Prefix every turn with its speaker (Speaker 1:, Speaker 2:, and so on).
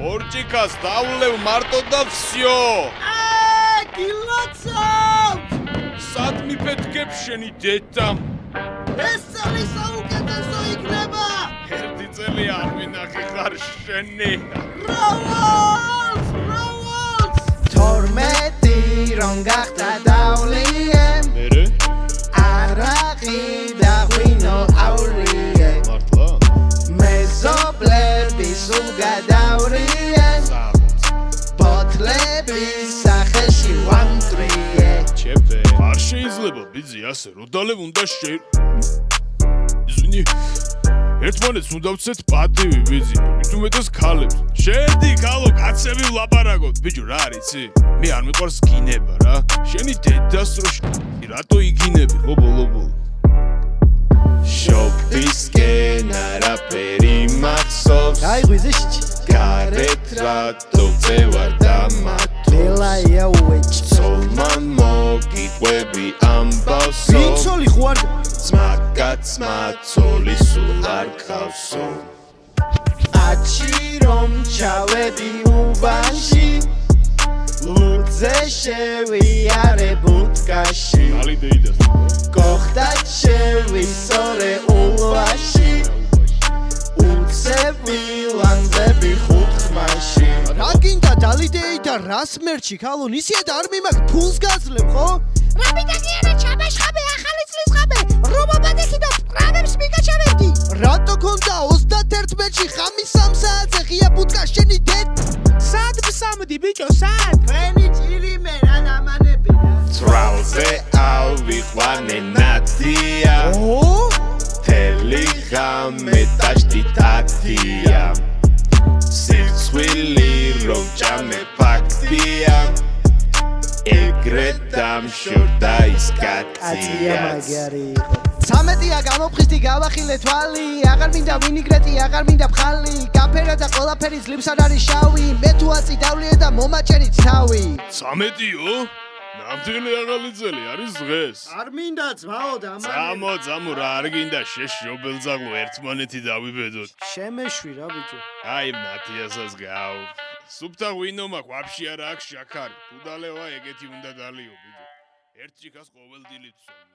Speaker 1: ორჭიქას დავლევ მარტო და всё.
Speaker 2: გილოცავ!
Speaker 1: სად მიფეთქებ შენი დედამ?
Speaker 2: ეს წელი საუკეთესო იქნება!
Speaker 1: ერთი წელი არ მინახე ხარ შენი.
Speaker 2: რავალს!
Speaker 3: თორმეტი რომ გახდა დავლიე
Speaker 1: მერე?
Speaker 3: არაყი და ღვინო აურიე
Speaker 1: მართლა?
Speaker 3: მეზობლები სულ გადავრიე ბოთლების სახეში ვამტრიე
Speaker 1: ჩეპე. არ შეიძლება ბიძი ასე როდალევ უნდა ისინი ერთმანეთს უნდა ვცეთ პატივი ბიძი. მით უმეტეს ქალებს. შედი ქალო კაცები ვლაპარაკოთ. ბიჭო რა არიცი? მე არ მიყვარს გინება რა. შენი დედას რო რატო იგინები ხო ბოლო? შოპისკენ არაფერი მახსოვს.
Speaker 3: გაიღვიძე შიჩი
Speaker 1: გარეთ რატო წევარ დამათოს.
Speaker 3: ლელაია უეჭ
Speaker 1: სოლმან მოგიყვები ამბავსო.
Speaker 3: ვინცოლი ხوار
Speaker 1: ძმაკაცმა ცოლი სულ არ ყავსო.
Speaker 3: აჩი რომ ჩავედი უბანში ლუძე შევიარე ბუტკაში
Speaker 1: ალიდეიდას
Speaker 3: გოხდა შევისორე ულვაში უცები ლანძები ხუთხმაში რა გინდა დალიდეი და რას მერჩი ქალონ ისიად არ მიმაქ ფულს გაძლებ ხო?
Speaker 2: რაბიტაკიანა ჩამაშხაბე ახალი წლის ხაბე რომობადექი და პრამებს მიგაჩავებდი
Speaker 3: რატო ქონდა 31-ში ხამის 3 საათზე ღია ბუტკა შენი დედ
Speaker 2: სად ვსამდი ბიჭო სად
Speaker 3: თქვენი ჭირიმე რა დამანები რა
Speaker 1: ტრალზე ავიყვანე ნათია თელი ღამე ტაშტი ტათია სიცხვილი რომ ჭამე ფაქტია ეგრე დამშორდა ის კაცია
Speaker 3: მაგარი იყო 13-ია გამოფხიზდი გავახილე თვალი აღარ მინდა ვინიგრეტი აღარ მინდა ფხალი გაფერა და ყველაფერი ძლივს არ არის შავი მე თუ აწი დავლიე და მომაჭერიც თავი
Speaker 1: 13-იო? ნამდვილი აღალი წელი არის დღეს.
Speaker 3: არ მინდა ძმაო და
Speaker 1: წამო რა არ გინდა შეშობელძაღლო ერთმანეთი დავიბედოთ.
Speaker 3: შემეშვი რა ბიჭო
Speaker 1: აი ნათიასაც გაუ. სუფთა ღვინო მაქვს ვაფშე არ აქვს შაქარი. თუ დალევა ეგეთი უნდა დალიო ბიჭო. ერთ ჭიქას ყოველდღიურად ვსვამე.